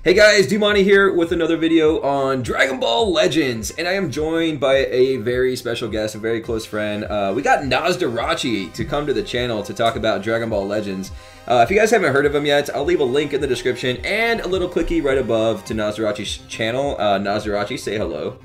Hey guys, Dmonty here with another video on Dragon Ball Legends, and I am joined by a very special guest, a very close friend. We got Nasdorachi to come to the channel to talk about Dragon Ball Legends. If you guys haven't heard of him yet, I'll leave a link in the description and a little clicky right above to Nasdorachi's channel. Nasdorachi, say hello.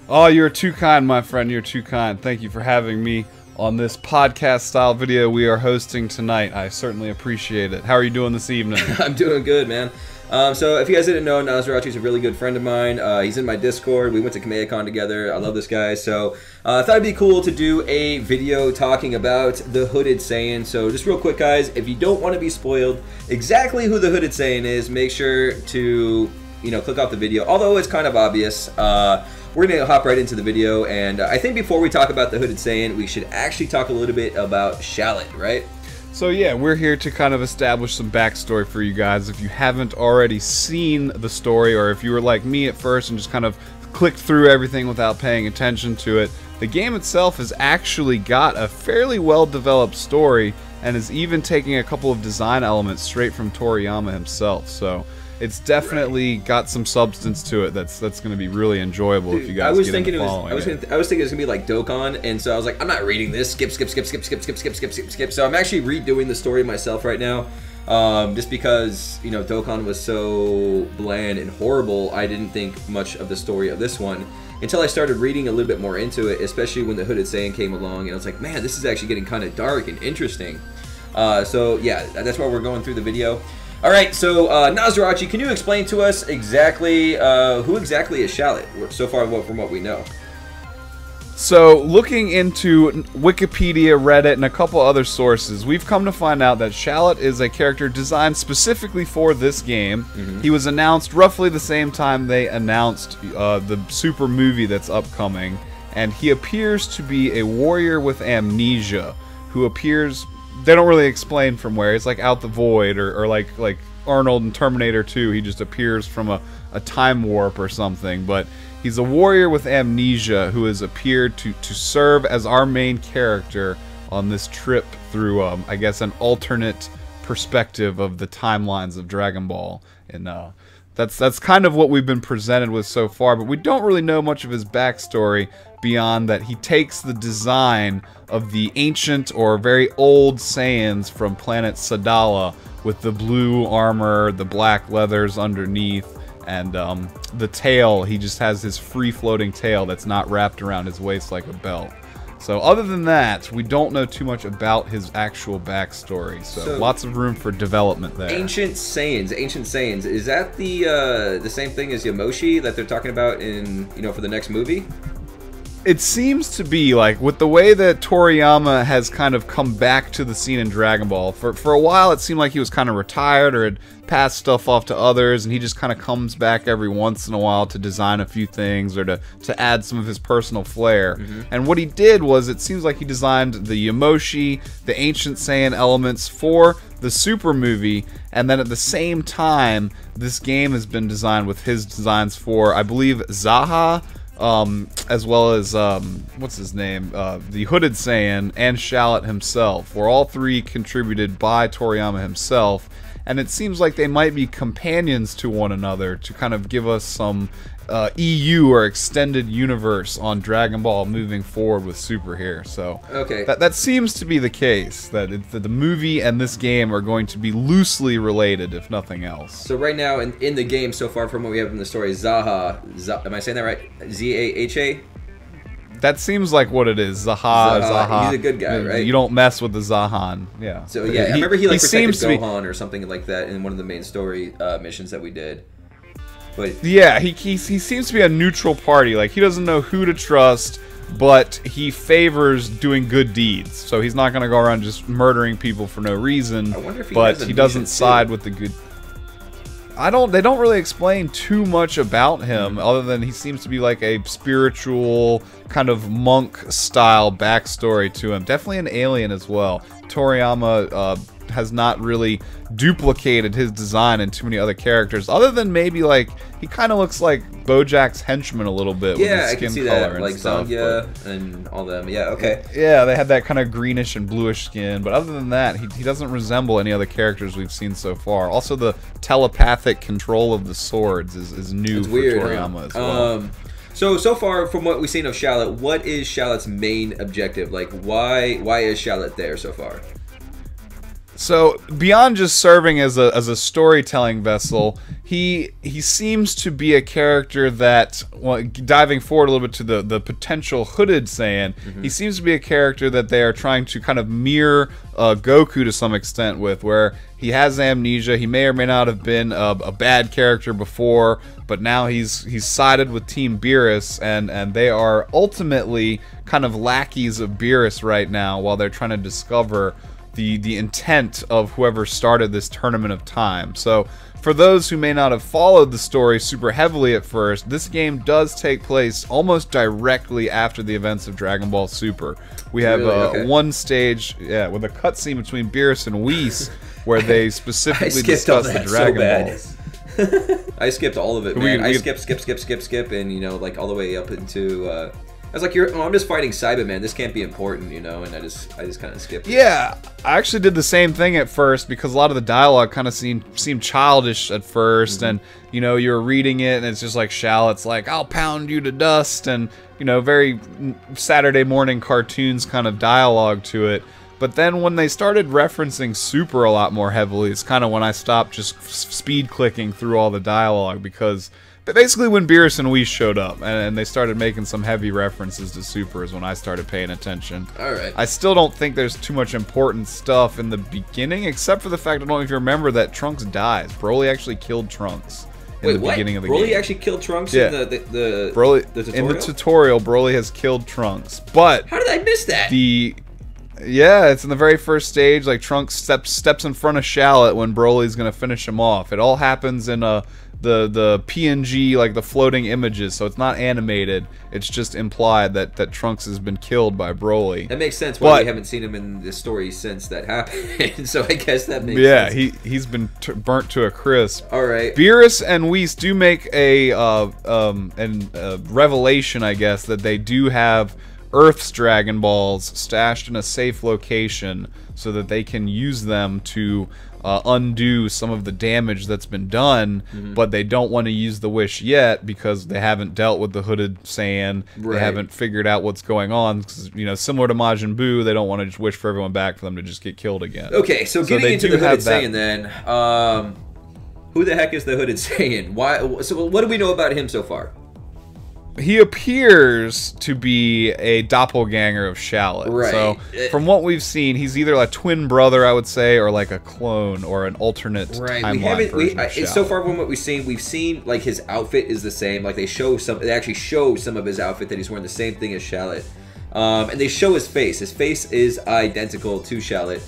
Oh, you're too kind, my friend. You're too kind. Thank you for having me on this podcast-style video we are hosting tonight. I certainly appreciate it. How are you doing this evening? I'm doing good, man. So if you guys didn't know, Nasdorachi is a really good friend of mine. He's in my Discord. We went to KamehamehaCon together. I love this guy. So I thought it'd be cool to do a video talking about the Hooded Saiyan. So just real quick, guys, if you don't want to be spoiled exactly who the Hooded Saiyan is, make sure to, click off the video. Although it's kind of obvious, we're going to hop right into the video. And I think before we talk about the Hooded Saiyan, we should actually talk a little bit about Shallot, right? So yeah, we're here to kind of establish some backstory for you guys. If you haven't already seen the story, or if you were like me at first and just kind of clicked through everything without paying attention to it, the game itself has actually got a fairly well-developed story and is even taking a couple of design elements straight from Toriyama himself. So it's definitely got some substance to it that's going to be really enjoyable if you guys get into following it. I was thinking it was going to be like Dokkan, and so I was like, I'm not reading this. Skip. So I'm actually redoing the story myself right now, just because, Dokkan was so bland and horrible, I didn't think much of the story of this one until I started reading a little bit more into it, especially when the Hooded Saiyan came along, and I was like, man, this is actually getting kind of dark and interesting. So yeah, that's why we're going through the video. Alright, so Nasdorachi, can you explain to us exactly who exactly is Shallot, so far from what we know? So, looking into Wikipedia, Reddit, and a couple other sources, we've come to find out that Shallot is a character designed specifically for this game. He was announced roughly the same time they announced the super movie that's upcoming, and he appears to be a warrior with amnesia, who appears... They don't really explain from where. It's like out the void, or like Arnold in Terminator 2. He just appears from a time warp or something. But he's a warrior with amnesia who has appeared to serve as our main character on this trip through, I guess, an alternate perspective of the timelines of Dragon Ball. And that's kind of what we've been presented with so far. But we don't really know much of his backstory beyond that he takes the design of the ancient or very old Saiyans from planet Sadala with the blue armor, the black leathers underneath, and the tail. He just has his free-floating tail that's not wrapped around his waist like a belt. So other than that, we don't know too much about his actual backstory. So lots of room for development there. Ancient Saiyans, is that the same thing as Yamoshi that they're talking about in for the next movie? It seems to be, like, with the way that Toriyama has kind of come back to the scene in Dragon Ball. For a while, it seemed like he was kind of retired or had passed stuff off to others, and he just kind of comes back every once in a while to design a few things or to add some of his personal flair. And what he did was, it seems like he designed the Yamoshi, the Ancient Saiyan elements for the Super movie, and then at the same time, this game has been designed with his designs for, I believe, Zahha, as well as, what's his name, the Hooded Saiyan and Shallot himself, were all three contributed by Toriyama himself, and it seems like they might be companions to one another to kind of give us some EU or extended universe on Dragon Ball moving forward with Super here. So okay, that seems to be the case, that the movie and this game are going to be loosely related, if nothing else. So right now in the game, so far from what we have in the story, Zahha, am I saying that right? Z-A-H-A? That seems like what it is. Zahha. He's a good guy, right? You don't mess with the Zahan. Yeah. So yeah, I remember he protected Gohan or something like that in one of the main story missions that we did. But yeah, he seems to be a neutral party. Like, he doesn't know who to trust, but he favors doing good deeds. So he's not going to go around just murdering people for no reason. I wonder if he doesn't side with the good. They don't really explain too much about him, other than he seems to be like a spiritual kind of monk style backstory to him. Definitely an alien as well. Toriyama has not really duplicated his design in too many other characters, other than maybe like he kind of looks like BoJack's henchman a little bit. Yeah, with his skin I can see color that, and like stuff, Zahha and all them. Yeah, okay. Yeah, they had that kind of greenish and bluish skin, but other than that, he doesn't resemble any other characters we've seen so far. Also, the telepathic control of the swords is new for weird, Toriyama as well. So far from what we've seen of Shallot, what is Shallot's main objective? Like, why is Shallot there so far? So beyond just serving as a storytelling vessel, he seems to be a character that, well, diving forward a little bit to the potential hooded Saiyan, he seems to be a character that they are trying to kind of mirror Goku to some extent with, where he has amnesia. He may or may not have been a bad character before, but now he's sided with Team Beerus, and they are ultimately kind of lackeys of Beerus right now while they're trying to discover the intent of whoever started this tournament of time. So for those who may not have followed the story super heavily at first, this game does take place almost directly after the events of Dragon Ball Super. We have one stage, with a cutscene between Beerus and Whis where they specifically discuss the Dragon Balls. I skipped all of it, man. I skip, and you know, like all the way up into. I was like, I'm just fighting Cyberman. This can't be important, you know, and I just kind of skipped it. Yeah, I actually did the same thing at first because a lot of the dialogue kind of seemed childish at first, and you know, you were reading it and it's just like Shallot's like, "I'll pound you to dust," and you know, very Saturday morning cartoons kind of dialogue to it. But then when they started referencing Super a lot more heavily, it's kind of when I stopped just speed clicking through all the dialogue, because basically when Beerus and Whis showed up and they started making some heavy references to Super is when I started paying attention. Alright. I still don't think there's too much important stuff in the beginning, except for the fact, I don't know if you remember, that Trunks dies. Broly actually killed Trunks in the beginning of the game. Broly actually killed Trunks in the tutorial? In the tutorial, Broly has killed Trunks. But how did I miss that? Yeah, it's in the very first stage. Like, Trunks steps in front of Shallot when Broly's gonna finish him off. It all happens in the PNG, like the floating images, so it's not animated. It's just implied that Trunks has been killed by Broly. That makes sense why we haven't seen him in the story since that happened. So I guess that makes sense. Yeah, he's been burnt to a crisp. All right. Beerus and Whis do make a revelation, I guess, that they do have Earth's Dragon Balls stashed in a safe location so that they can use them to undo some of the damage that's been done, but they don't want to use the wish yet because they haven't dealt with the hooded Saiyan. They haven't figured out what's going on. Cause, you know, similar to Majin Buu, they don't want to just wish for everyone back for them to just get killed again. Okay, so getting into the hooded Saiyan then, who the heck is the hooded Saiyan? Why? So what do we know about him so far? He appears to be a doppelganger of Shallot. Right. So, from what we've seen, he's either a twin brother, I would say, or like a clone or an alternate timeline version of Shallot. So far from what we've seen like his outfit is the same. Like they actually show some of his outfit that he's wearing the same thing as Shallot. And they show his face. His face is identical to Shallot.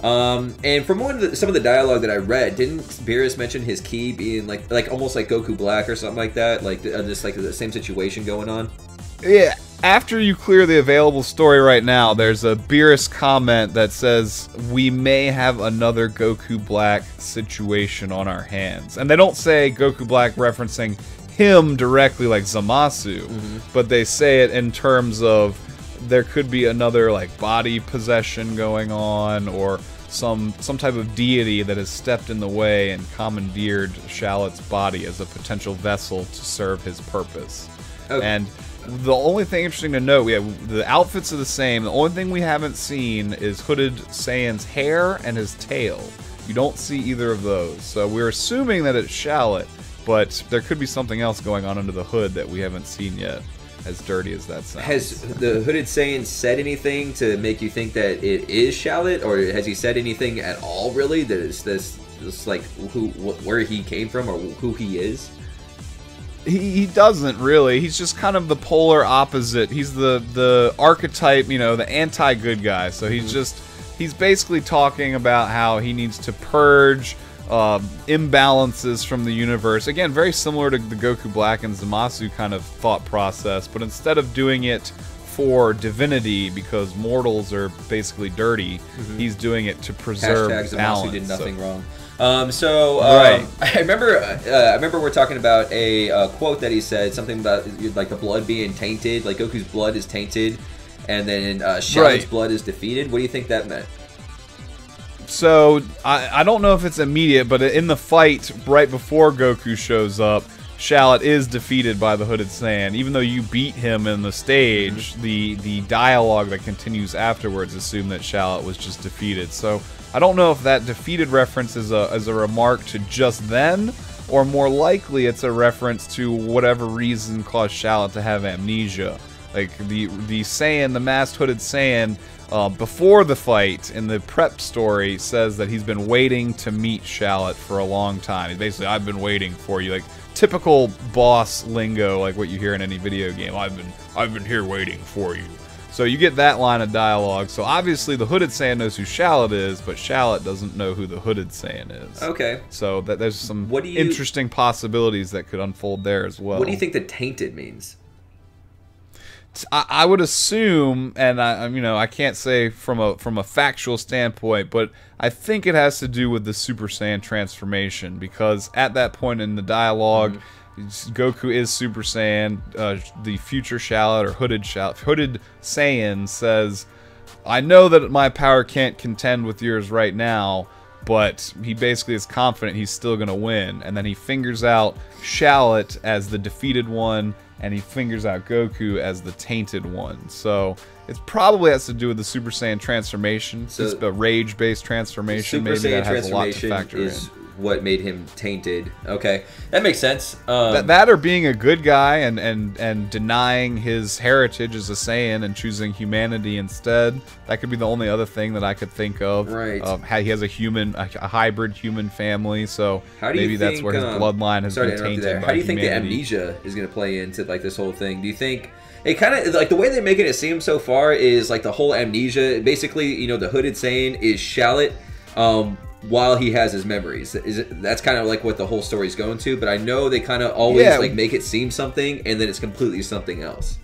And from some of the dialogue that I read, didn't Beerus mention his ki being like almost like Goku Black or something like that? Like just like the same situation going on? Yeah. After you clear the available story right now, there's a Beerus comment that says, "We may have another Goku Black situation on our hands." And they don't say Goku Black referencing him directly like Zamasu, but they say it in terms of there could be another like body possession going on, or some type of deity that has stepped in the way and commandeered Shallot's body as a potential vessel to serve his purpose. Okay. And the only thing interesting to note, the outfits are the same. The only thing we haven't seen is hooded Saiyan's hair and his tail. You don't see either of those, so we're assuming that it's Shallot, but there could be something else going on under the hood that we haven't seen yet. As dirty as that sounds. Has the hooded Saiyan said anything to make you think that it is Shallot, or has he said anything at all really that is this like where he came from or who he is? He doesn't really. He's just kind of the polar opposite. He's the archetype, you know, the anti-good guy. So he's basically talking about how he needs to purge imbalances from the universe. Again, very similar to the Goku Black and Zamasu kind of thought process, but instead of doing it for divinity because mortals are basically dirty. He's doing it to preserve Hashtags balance. who did nothing wrong. Right. I remember we're talking about a quote that he said, something about like the blood being tainted, like Goku's blood is tainted, and then Shallot's blood is defeated. What do you think that meant? So I don't know if it's immediate, but in the fight right before Goku shows up, Shallot is defeated by the Hooded Saiyan. Even though you beat him in the stage, the dialogue that continues afterwards assume that Shallot was just defeated. So I don't know if that defeated reference is a remark to just then, or more likely it's a reference to whatever reason caused Shallot to have amnesia. Like the Saiyan, the masked Hooded Saiyan, before the fight in the prep story says that he's been waiting to meet Shallot for a long time. He's basically, I've been waiting for you, like typical boss lingo, like what you hear in any video game. I've been here waiting for you. So you get that line of dialogue. So obviously the Hooded Saiyan knows who Shallot is, but Shallot doesn't know who the Hooded Saiyan is. Okay. So there's some interesting possibilities that could unfold there as well. What do you think the tainted means? I would assume, and I can't say from a factual standpoint, but I think it has to do with the Super Saiyan transformation, because at that point in the dialogue, Goku is Super Saiyan. The future Shallot or Hooded Saiyan says, "I know that my power can't contend with yours right now," but he basically is confident he's still gonna win. And then he fingers out Shallot as the defeated one, and he fingers out Goku as the tainted one. So it probably has to do with the Super Saiyan transformation. So it's a rage-based transformation. Maybe that has a lot to factor in. What made him tainted. Okay, that makes sense. That or being a good guy and denying his heritage as a Saiyan and choosing humanity instead. That could be the only other thing that I could think of. Right. He has a hybrid human family, so maybe that's where his bloodline has been tainted by How do you think the amnesia is going to play into like this whole thing? Do you think it kind of like the way they're making it seem so far is like the whole amnesia? Basically, you know, the Hooded Saiyan is Shallot. While he has his memories, that's kind of like what the whole story's going to. But I know they kind of always like make it seem something, and then it's completely something else.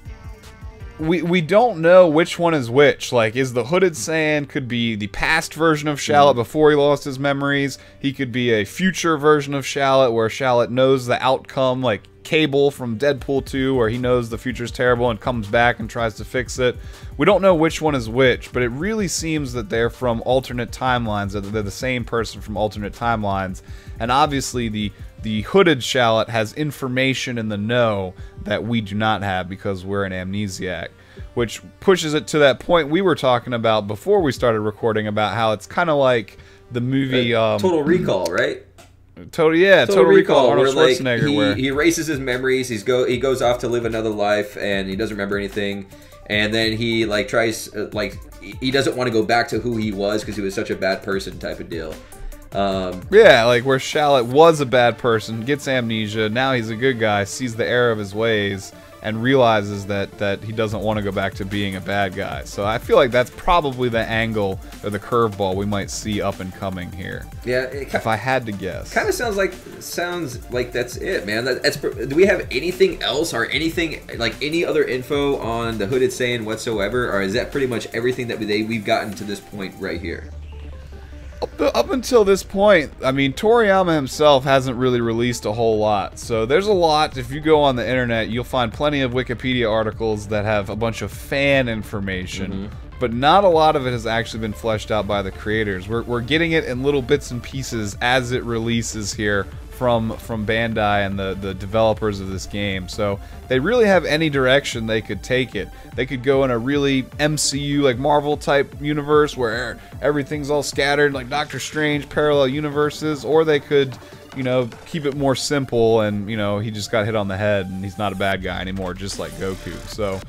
We don't know which one is which. Like, is the Hooded Saiyan could be the past version of Shallot before he lost his memories. He could be a future version of Shallot where Shallot knows the outcome, like Cable from Deadpool 2, where he knows the future's terrible and comes back and tries to fix it. We don't know which one is which, but it really seems that they're from alternate timelines, that they're the same person from alternate timelines. And obviously the Hooded Shallot has information in the know that we do not have because we're an amnesiac, which pushes it to that point we were talking about before we started recording about how it's kind of like the movie Total Recall, right? Total Recall. Arnold Schwarzenegger, where he erases his memories. He goes off to live another life, and he doesn't remember anything. And then he like tries he doesn't want to go back to who he was because he was such a bad person, type of deal. Yeah, like where Shallot was a bad person, gets amnesia, now he's a good guy, sees the error of his ways, and realizes that he doesn't want to go back to being a bad guy. So I feel like that's probably the angle or the curveball we might see up and coming here. Yeah, if I had to guess. Kind of sounds like that's it, man. Do we have anything else or anything like any other info on the Hooded Saiyan whatsoever, or is that pretty much everything that we've gotten to this point right here? Up until this point, I mean, Toriyama himself hasn't really released a whole lot. So there's a lot. If you go on the internet, you'll find plenty of Wikipedia articles that have a bunch of fan information. But not a lot of it has actually been fleshed out by the creators. We're getting it in little bits and pieces as it releases here from Bandai and the developers of this game. So they really have any direction they could take it. They could go in a really MCU, like Marvel type universe where everything's all scattered, like Doctor Strange, parallel universes, or they could, you know, keep it more simple and, you know, he just got hit on the head and he's not a bad guy anymore, just like Goku. So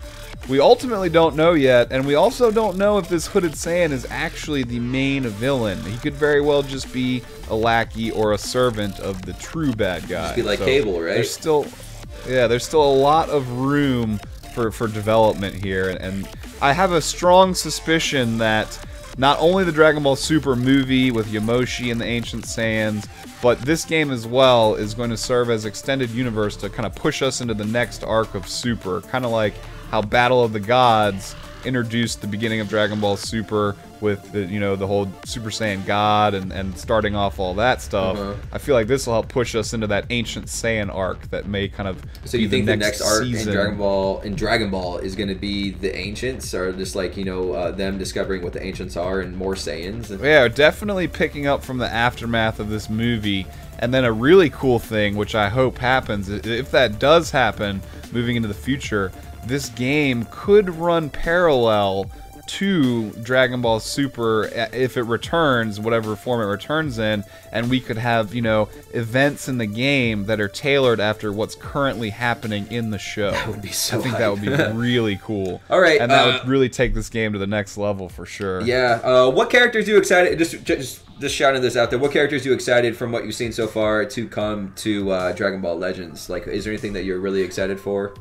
we ultimately don't know yet, and we also don't know if this Hooded Saiyan is actually the main villain. He could very well just be a lackey or a servant of the true bad guy. Just be like Cable, right? There's still a lot of room for development here, and I have a strong suspicion that not only the Dragon Ball Super movie with Yamoshi and the Ancient Saiyans, but this game as well is going to serve as extended universe to kind of push us into the next arc of Super, kind of like how Battle of the Gods introduced the beginning of Dragon Ball Super with the, you know, the whole Super Saiyan God and starting off all that stuff. I feel like this will help push us into that ancient Saiyan arc that may kind of so you think the next arc in Dragon Ball is going to be the ancients, or just like, you know, them discovering what the ancients are and more Saiyans? Yeah, definitely picking up from the aftermath of this movie. And then a really cool thing, which I hope happens, if that does happen moving into the future, this game could run parallel to Dragon Ball Super if it returns, whatever form it returns in, and we could have, you know, events in the game that are tailored after what's currently happening in the show. That would be so I think that would be really cool. All right. And that would really take this game to the next level for sure. Yeah. What characters are you excited, just shouting this out there, what characters are you excited from what you've seen so far to come to Dragon Ball Legends? Like, is there anything that you're really excited for?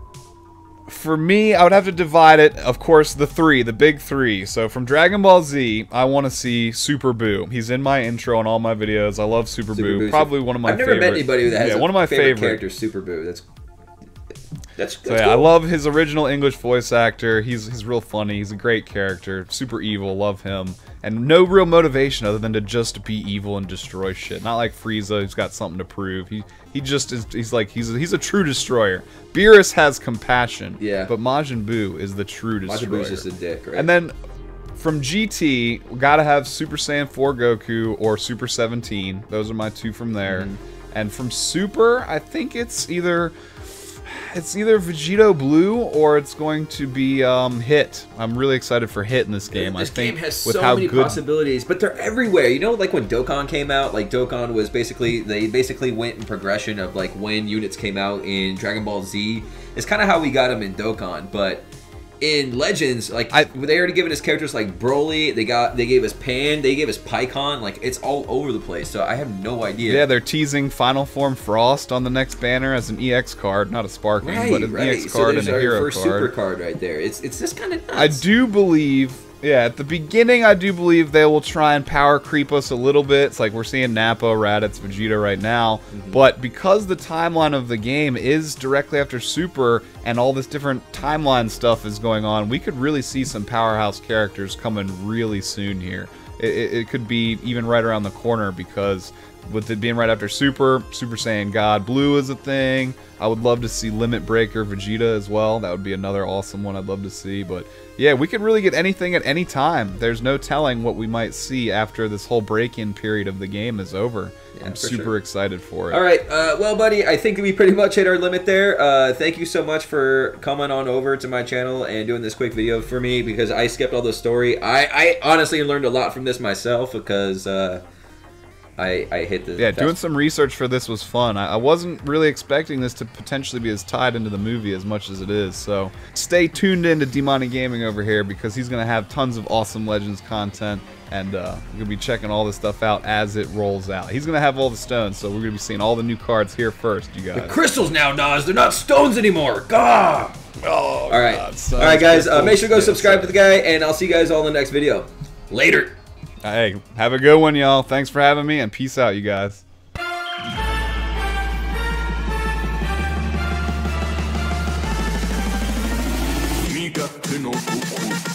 For me, I would have to divide it, of course, the big three. So from Dragon Ball Z, I want to see Super Boo. He's in my intro on all my videos. I love Super Boo. Probably one of my favorite. I've never met anybody that has one of my favorite characters, Super Boo. That's so yeah, cool. I love his original English voice actor. He's real funny. He's a great character. Super evil. Love him. And no real motivation other than to just be evil and destroy shit. Not like Frieza, who's got something to prove. He just is. He's a true destroyer. Beerus has compassion. Yeah. But Majin Buu is the true destroyer. Majin Buu's just a dick, right? And then from GT, we gotta have Super Saiyan 4 Goku or Super 17. Those are my two from there. And from Super, I think it's either Vegito Blue or it's going to be Hit. I'm really excited for Hit in this game. This game has with so how many good possibilities, but they're everywhere. You know, like when Dokkan came out, like Dokkan was they basically went in progression of like when units came out in Dragon Ball Z. It's kind of how we got them in Dokkan, but in Legends, like they already given us characters like Broly. They gave us Pan. They gave us Pycon. Like it's all over the place. So I have no idea. Yeah, they're teasing Final Form Frost on the next banner as an EX card, not a Sparking, but an EX card and a Hero first card. Super card right there. It's just kind of nuts. I do believe. Yeah, at the beginning, I do believe they will try and power creep us a little bit. It's like we're seeing Nappa, Raditz, Vegeta right now. But because the timeline of the game is directly after Super and all this different timeline stuff is going on, we could really see some powerhouse characters coming really soon here. It could be even right around the corner because with it being right after Super Saiyan God Blue is a thing. I would love to see Limit Breaker Vegeta as well. That would be another awesome one I'd love to see. But yeah, we could really get anything at any time. There's no telling what we might see after this whole break-in period of the game is over. Yeah, I'm super excited for it. All right, well, buddy, I think we pretty much hit our limit there. Thank you so much for coming on over to my channel and doing this quick video for me because I skipped all the story. I honestly learned a lot from this myself because I hit the... Yeah, doing some research for this was fun. I wasn't really expecting this to potentially be as tied into the movie as much as it is, so stay tuned into Dmonty Gaming over here because he's going to have tons of awesome Legends content, and we're going to be checking all this stuff out as it rolls out. He's going to have all the stones, so we're going to be seeing all the new cards here first, you guys. The crystals now, Nas! They're not stones anymore! Gah! Oh, all right. All right, guys, make sure to go subscribe to the guy, and I'll see you guys all in the next video. Later! Hey, have a good one, y'all. Thanks for having me, and peace out, you guys. Niigate no Goku